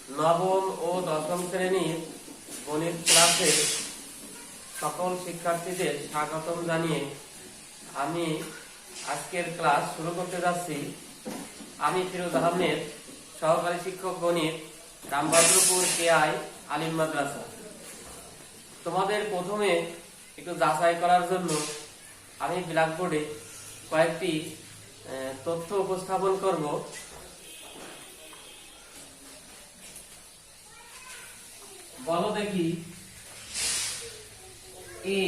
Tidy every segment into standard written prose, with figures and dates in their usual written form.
নবম ও দশম শ্রেণীর গণিত ক্লাসে সকল শিক্ষার্থীদের স্বাগতম জানিয়ে আমি আজকের ক্লাস শুরু করতে যাচ্ছি। আমি ফিরোজ আহমেদ, সহকারী শিক্ষক গণিত, রামভদ্রপুর কেআই আলিম মাদ্রাসা। তোমাদের প্রথমে একটু যাচাই করার জন্য আমি ব্ল্যাকবোর্ডে কয়েকটি তথ্য উপস্থাপন করব। বলো দেখি, এ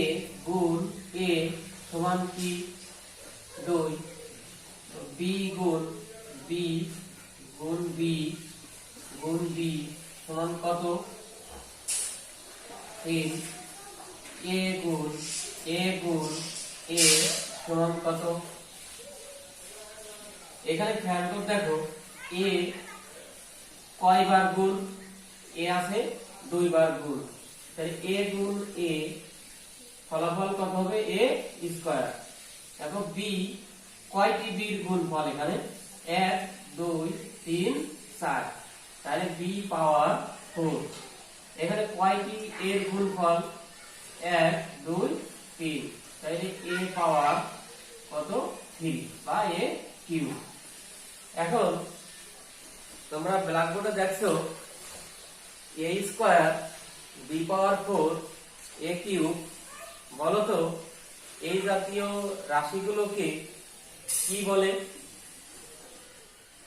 গুণ এ সমান কি 2, বি গুণ বি গুণ বি গুণ বি সমান কত 3, এ গুণ এ সমান কত। এখানে খেয়াল করে দেখো, এ কয়বার গুণ, এ আছে 2 বার গুণ, তাহলে এ গুণ এ ফলাফল কত হবে এ স্কয়ার। এখন বি কয়টি বির গুণফল, এখানে 1 2 3 4, তাহলে বি পাওয়ার 4। এখানে কয়টি এর গুণফল 1 2 3, তাহলে এ পাওয়ার কত 3 বা এ কিউব। এখন তোমরা ব্ল্যাকবোর্ডে দেখছো a square b power 4 a cube. বলতো এই জাতীয় রাশিগুলোকে কি বলে?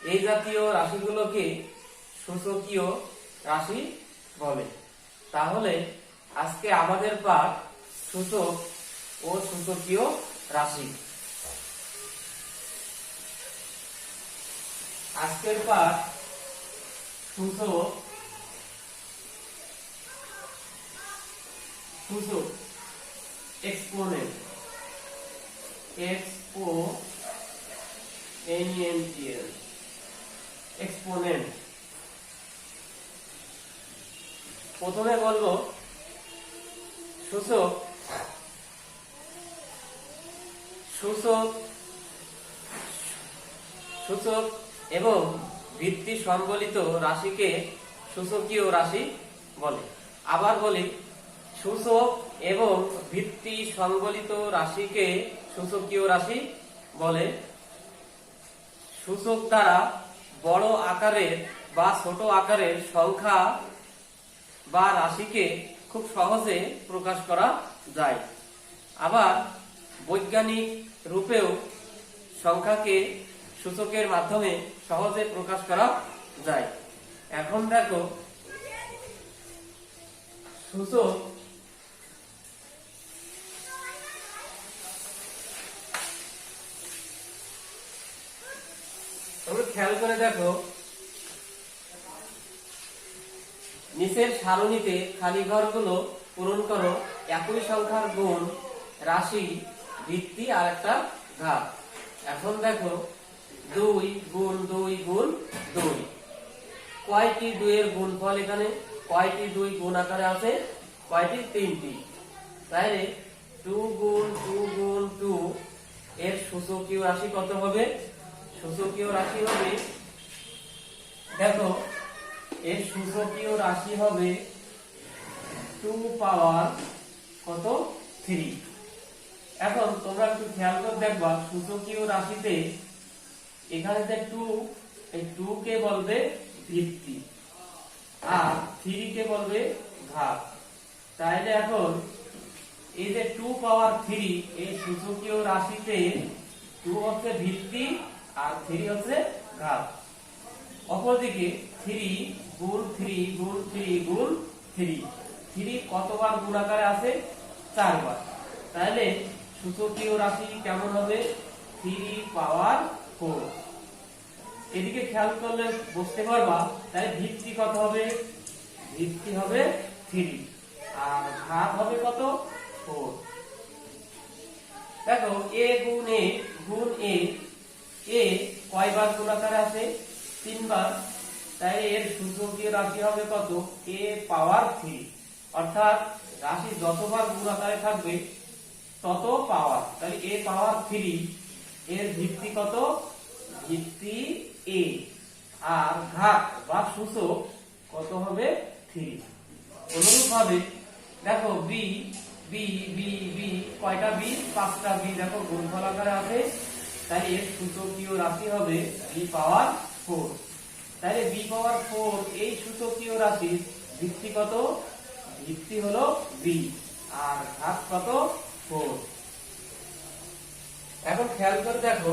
এই জাতীয় রাশিগুলোকে সূচকীয় রাশি বলে। তাহলে আজকে আমাদের পাঠ সূচক ও সূচকীয় রাশি। আজকের পাঠ সূচক এক্সপোনেন্ট, এক্সপোনেন্ট। প্রথমে বলবো সূচক এবং ভিত্তি সম্বলিত রাশিকে সূচকীয় রাশি বলে। আবার বলি, সূচক এবং ভিত্তি সংবলিত রাশিকে সূচকীয় রাশি বলে। সূচক দ্বারা বড় আকারের বা ছোট আকারের সংখ্যা বা রাশিকে খুব সহজে প্রকাশ করা যায়। আবার বৈজ্ঞানিক রূপেও সংখ্যাকে সূচকের মাধ্যমে সহজে প্রকাশ করা যায়। এখন দেখো, সূচক খেয়াল করে দেখো, নিচের সারণীতে খালি ঘরগুলো পূরণ করো। একই সংখ্যার গুণ, রাশি, ভিত্তি আর একটা ঘাত। এখন দেখো 2 গুণ 2 গুণ 2, কয়টি 2 এর গুণফল? এখানে কয়টি 2 গুণ আকারে আছে? কয়টি? 3টি। তাহলে 2 গুণ 2 গুণ 2 এর সূচকীয় রাশি কত হবে? সূচকীয় রাশি হবে, দেখো এর সূচকীয় রাশি হবে 2 পাওয়ার কত 3। এখন তোমরা একটু খেয়াল করে দেখবা, সূচকীয় রাশিতে এখানে যে 2, এই 2 কে বলবে ভিত্তি আর 3 কে বলবে ঘাত। তাইলে এখন এই যে 2 পাওয়ার 3, এই সূচকীয় রাশিতে 2 হচ্ছে ভিত্তি আর 3 হচ্ছে ঘাত। অপরদিকে 3 গুণ 3 গুণ 3 গুণ 3 কতবার গুণ আকারে আছে? 4 বার। তাহলে সূচকীয় রাশি কেমন হবে? 3 পাওয়ার 4। এদিকে খেয়াল করলে বুঝতে পারবা, তাই ভিত্তি কত হবে? ভিত্তি হবে 3 আর ঘাত হবে কত? 4। দেখো a গুণ a গুণ a, এ কয়বার গুণ আকারে আছে? 3 বার। তাই এর সূচকীয় রাশি হবে কত? a পাওয়ার 3। অর্থাৎ রাশি যতবার গুণ আকারে থাকবে তত পাওয়ার। তাহলে a পাওয়ার 3, এর ভিত্তি কত? ভিত্তি a। আর ঘাত বা সূচক কত হবে 3। অনুরূপ ভাবে দেখো বি বি বি বি কয়টা বি 5টা বি দেখো গুণফল আকারে আছে, তাই এর সূচকীয় রাশি হবে বি পাওয়ার 4। তাহলে বি পাওয়ার 4 এই সূচকীয় রাশির ভিত্তি কত? ভিত্তি হলো বি আর ঘাত কত 4। এখন খেয়াল করে দেখো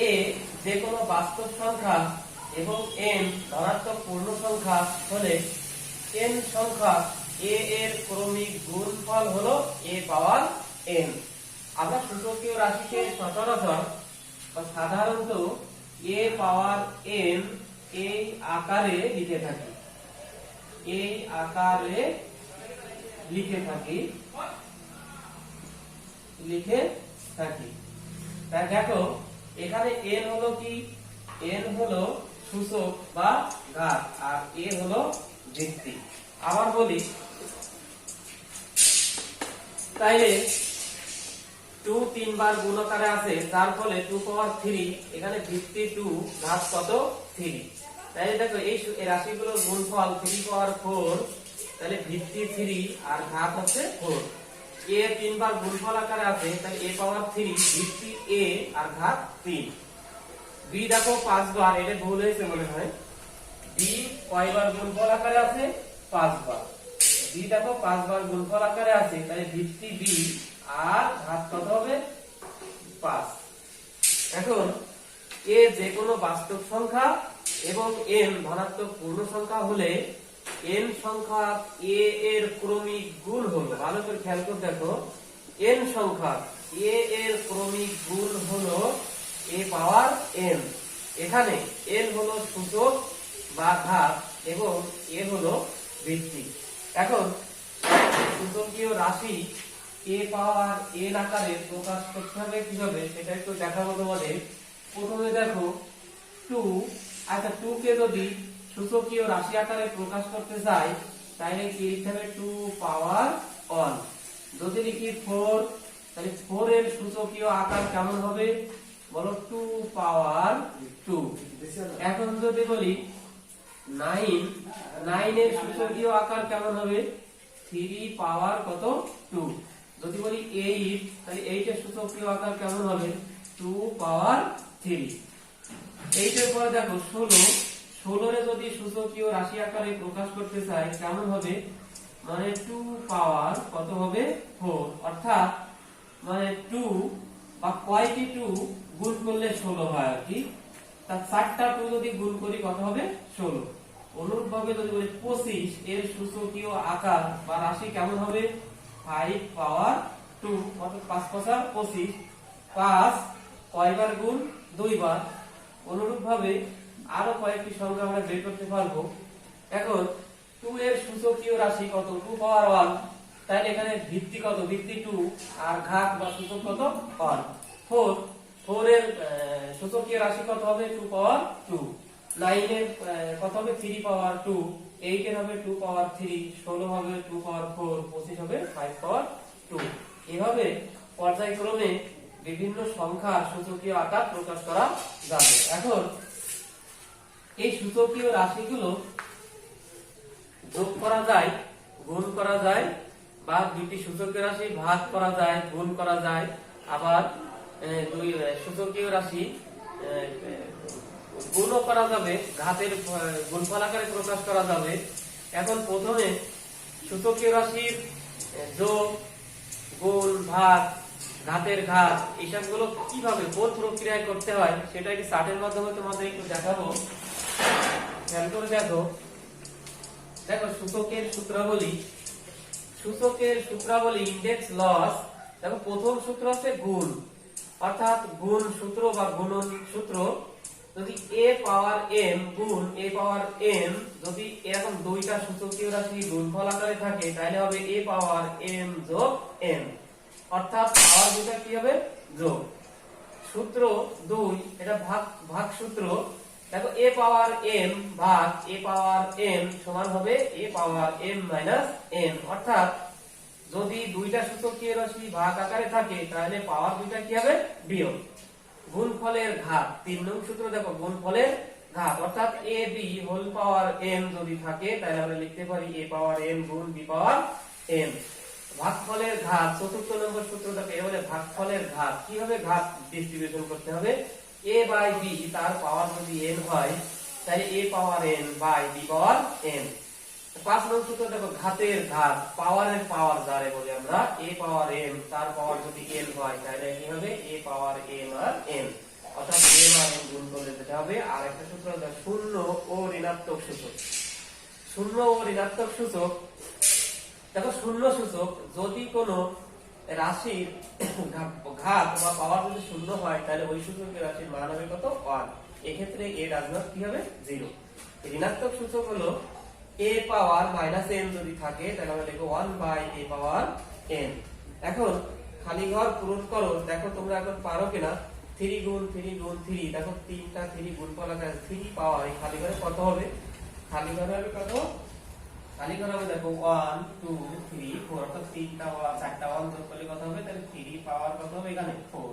এ যে কোনো বাস্তব সংখ্যা এবং n ধনাত্মক পূর্ণ সংখ্যা হলে n সংখ্যা a এর ক্রমিক গুণফল হলো a পাওয়ার n। আমরা সূচকীয় রাশিকে সচরাচর বা সাধারণত a পাওয়ার n এই আকারে লিখে থাকি, এই আকারে লিখে থাকি। তাই দেখো এখানে n হলো কি? n হলো সূচক বা ঘাত আর a হলো ভিত্তি। আবার বলি, তাইলে 2 3 বার গুণ আকারে আছে, যার ফলে 2 পাওয়ার 3 এখানে ভিত্তি 2 ঘাত কত 3। তাই দেখো এই রাশিগুলোর গুণফল 3 পাওয়ার 4, তাহলে ভিত্তি 3 আর ঘাত হচ্ছে 4। a 3 বার গুণফল আকারে আছে, তাহলে a পাওয়ার 3 ভিত্তি a আর ঘাত 3। b দেখো 5 বার, এটা ভুল হয়েছে মনে হয়। b কয়বার গুণফল আকারে আছে? 5 বার। b দেখো 5 বার গুণফল আকারে আছে, তাহলে ভিত্তি b আর ঘাত কত হবে 5। এখন a যে কোনো বাস্তব সংখ্যা এবং n ধনাত্মক পূর্ণ সংখ্যা হলে n সংখ্যা a এর ক্রমিক গুণ হলো, ভালো করে খেয়াল করে দেখো, n সংখ্যা a এর ক্রমিক গুণ হলো a পাওয়ার n। এখানে n হলো সূচক বা ঘাত এবং a হলো ভিত্তি। এখন সূচকীয় রাশি a পাওয়ার n আকারে প্রকাশ করতে হবে কিভাবে সেটা একটু দেখাবো তোমাদের। প্রথমে দেখো 2, আচ্ছা 2 কে যদি সূচকীয় রাশি আকারে প্রকাশ করতে চাই তাহলে কি লিখতে হবে? 2 পাওয়ার 1। যদি লিখি 4, তাহলে 4 এর সূচকীয় আকার কেমন হবে বলো? 2 পাওয়ার 2। এখন যদি বলি 9, 9 এর সূচকীয় আকার কেমন হবে? 3 পাওয়ার কত 2। যদি বলি 8, তাহলে 8 এর সূচকীয় আকার কেমন হবে? 2 পাওয়ার 3। 8 এর পরে দেখো 16, 16 এর যদি সূচকীয় রাশি আকারে প্রকাশ করতে চাই কেমন হবে? মানে 2 পাওয়ার কত হবে 4। অর্থাৎ মানে 2 বা কয়টি 2 গুণ করলে 16 হয় আর কি। তার 4টা 2 যদি গুণ করি কত হবে? 16। অনুরূপভাবে যদি বলি 25 এর সূচকীয় আকার বা রাশি কেমন হবে? 5 পাওয়ার 2। অর্থাৎ 5 5 25। 5 কয়বার গুণ? 2 বার। অনুরূপভাবে আরো কয়েকটি সংখ্যা আমরা বের করতে পারবো। এখন 2 এর সূচকীয় রাশি কত? 2 পাওয়ার 1। তাহলে এখানে ভিত্তি কত? ভিত্তি 2 আর ঘাত বা সূচক কত 1। 4 এর সূচকীয় রাশি কত হবে? 2 পাওয়ার 2। 9 এর কত হবে? 3 পাওয়ার 2। 8 এর হবে 2 পাওয়ার 3। 16 হবে 2 পাওয়ার 4। 25 হবে 5 পাওয়ার 2। এভাবে পর্যায়ক্রমে বিভিন্ন সংখ্যার সূচকীয় আকার প্রকাশ করা যাবে। এখন এই সূচকীয় রাশিগুলো যোগ করা যায়, গুণ করা যায়, বা দুইটি সূচকীয় রাশি ভাগ করা যায়, গুণ করা যায়, আবার দুই সূচকীয় রাশি গুণও করা যাবে, ঘাতের গুণফল আকারে প্রকাশ করা যাবে। এখন প্রথমে সূচকীয় রাশির যোগ, গুণ, ভাগ, ঘাতের ঘাত এইসবগুলো কিভাবে কোন প্রক্রিয়ায় করতে হয় সেটা কি চার্টের মাধ্যমে তোমাদের একটু দেখাবো। খেয়াল করে দেখো, দেখো সূচকের সূত্রাবলী, সূচকের সূত্রাবলী ইনডেক্স লস। দেখো প্রথম সূত্র আছে গুণ, অর্থাৎ গুণ সূত্র বা গুণন সূত্র। যদি a পাওয়ার m গুণ a পাওয়ার m, যদি এরকম দুইটা সূচকীয় রাশি গুণফল আকারে থাকে তাহলে হবে a পাওয়ার m যোগ m, অর্থাৎ পাওয়ার দুটো কি হবে? যোগ। সূত্র 2, এটা ভাগ সূত্র। দেখো a পাওয়ার m ভাগ a পাওয়ার m সমান হবে a power m minus n, অর্থাৎ যদি দুইটা সূচকীয় রাশি ভাগ আকারে থাকে তাহলে পাওয়ার দুইটা কি হবে? বিয়োগ। গুণফলের ঘাত 3 নং সূত্র। দেখো গুণফলের ঘাত, অর্থাৎ A B whole power N যদি থাকে তাহলে আমরা লিখতে পারি এ পাওয়ার এন গুণ বি পাওয়ার এন। ভাগফলের ঘাত, চতুর্থ নম্বর সূত্রটাকে এবারে ভাগফলের ঘাত, কিভাবে ঘাত ডিস্ট্রিবিউশন করতে হবে। এ বাই বি তার পাওয়ার যদি এন হয় তাহলে a power n by b power n. 5 নম্বর সূত্র দেখো, ঘাতের ঘাত, পাওয়ারের পাওয়ার যারে বলি আমরা, এ পাওয়ার এন তার পাওয়ার যদি এন হয় তাহলে কি হবে এ পাওয়ার এম আর এন, অর্থাৎ এম আর এন গুণ করলে যেটা হবে। আর একটা সূত্র হলো শূন্য ও ঋণাত্মক সূচক। শূন্য ও ঋণাত্মক সূচক, দেখো শূন্য সূচক যদি কোনো রাশির ঘাত বা পাওয়ার যদি শূন্য হয় তাহলে ওই সূচকের রাশির মান হবে কত 1, এক্ষেত্রে এ ডাজ নট কি হবে 0। ঋণাত্মক সূচক হলো a পাওয়ার মাইনাস n যদি থাকে তাহলে আমরা লিখব 1 বাই a পাওয়ার n। এখন খালি ঘর পূরণ করো, দেখো তোমরা এখন পারো কিনা। 3 গুণ 3 গুণ 3, দেখো তিনটা 3 গুণফল আছে, 3 পাওয়ার এই খালি ঘরে কত হবে, খালি ঘরে হবে কত, খালি ঘরে হবে দেখো 1 2 3 4, অর্থাৎ তিনটা 4টা 1 যোগ করলে কত হবে, তাহলে 3 পাওয়ার কত হবে এখানে 4।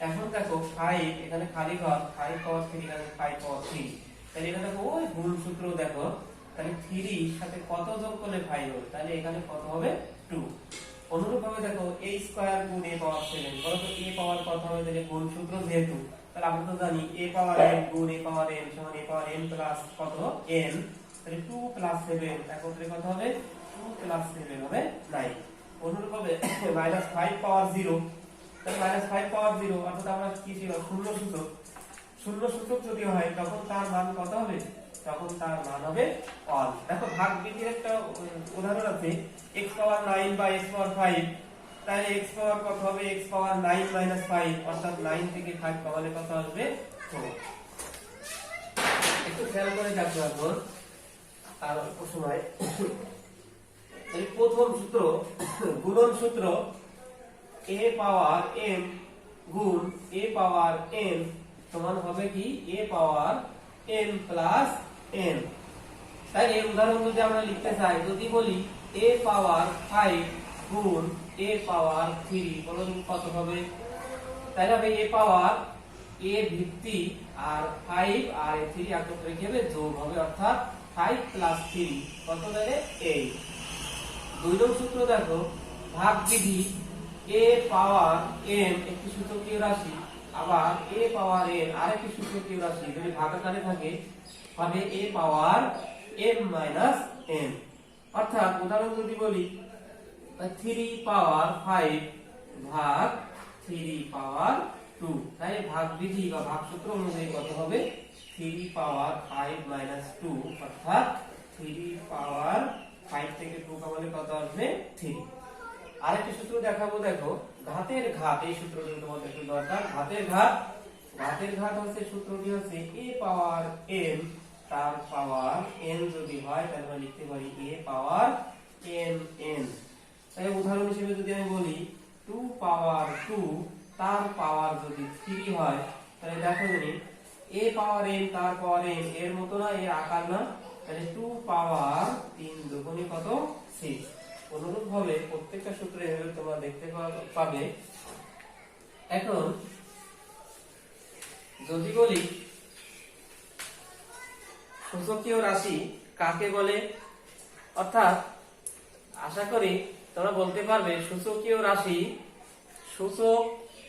এখন দেখো 5 এখানে খালি ঘর, 5 পাওয়ার 3 এখানে 5 পাওয়ার 3, তাহলে এখানে দেখো ওই গুণ সূত্র দেখো, তাহলে 3 সাথে কত যোগ করলে 5 হবে, তাহলে এখানে কত হবে 2। অনুরূপভাবে দেখো a স্কয়ার গুণ a পাওয়ার 7, বলো তো a পাওয়ার কত হবে, তাহলে গুণ সূত্র যেহেতু তাহলে আমরা তো জানি a পাওয়ার n গুণ a পাওয়ার n সমান a পাওয়ার n প্লাস কত n, তাহলে 2 প্লাস 7 একত্রে কত হবে 2 প্লাস 7 হবে 9। অনুরূপভাবে -5 পাওয়ার 0, তাহলে -5 পাওয়ার 0 অর্থাৎ আমরা কি ছিল শূন্য সূচক, শূন্য সূচক যদি হয় তখন তার মান কত হবে, তখন তার মান হবে 1। দেখো ভাগ বিধির একটা উদাহরণ আছে, x পাওয়ার 9 বা x পাওয়ার 5, তাহলে x পাওয়ার কত হবে x পাওয়ার 9 5, অর্থাৎ 9 থেকে 5 কমালে কত আসবে 4। একটু খেয়াল করে দেখো এখন আর অল্প সময়। এই প্রথম সূত্র গুণন সূত্র, a পাওয়ার m গুণ a পাওয়ার n সমান হবে কি a power m plus n। তাই এই উদাহরণ যদি আমরা লিখতে চাই, যদি বলি a পাওয়ার 5 গুণ a পাওয়ার 3, বলুন কত হবে, তাহলে হবে a পাওয়ার a ভিত্তি আর 5 আর 3 একত্রে কি হবে যোগ হবে, অর্থাৎ 5 প্লাস 3 কত দেবে 8। 2 নং সূত্র দেখো, ভাগ বিধি, a পাওয়ার m একটি সূচকীয় রাশি, আবার a পাওয়ার n আরেকটি সূচকীয় রাশি যদি ভাগাকারে থাকে হবে a power m minus n। অর্থাৎ উদাহরণ যদি বলি 3 পাওয়ার 5 ভাগ 3 পাওয়ার 2, তাই ভাগ বিধি বা ভাগ সূত্র অনুযায়ী কত হবে 3 পাওয়ার 5 মাইনাস 2, অর্থাৎ 3 পাওয়ার 5 থেকে 2 কমালে কত আসবে 3। আরেকটি সূত্র দেখাবো, দেখো ঘাতের ঘাত, এই সূত্রটি তোমাদের একটু দরকার। ঘাতের ঘাত, ঘাতের ঘাত হচ্ছে সূত্রটি হচ্ছে a পাওয়ার m তার পাওয়ার n যদি হয় তাহলে আমরা লিখতে পারি a পাওয়ার m n। তাই উদাহরণ হিসেবে যদি আমি বলি 2 পাওয়ার 2 তার পাওয়ার যদি 3 হয় তাহলে দেখো জানি a পাওয়ার n তার পাওয়ার n এর মতো না, এর আকার না, তাহলে 2 পাওয়ার 3 দুগুণে কত 6। অনুরূপ ভাবে প্রত্যেকটা সূত্রে এভাবে তোমরা দেখতে পাবে। এখন যদি বলি সূচকীয় রাশি কাকে বলে, অর্থাৎ আশা করি তোমরা বলতে পারবে সূচকীয় রাশি সূচক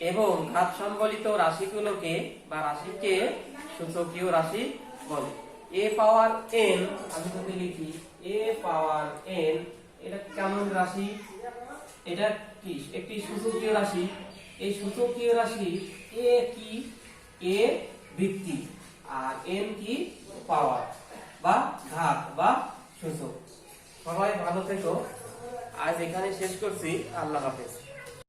এবং ঘাত সম্বলিত রাশিগুলোকে বা রাশিকে সূচকীয় রাশি বলে। a পাওয়ার n আমি যদি লিখি a পাওয়ার n, এটা কেমন রাশি, এটা কি একটি সূচকীয় রাশি। এই সূচকীয় রাশি a কি, a ভিত্তি আর n কি পাওয়ার বা ঘাত বা সূচক। সবাই ভালো থেকো, আজ এখানে শেষ করছি, আল্লাহ হাফেজ।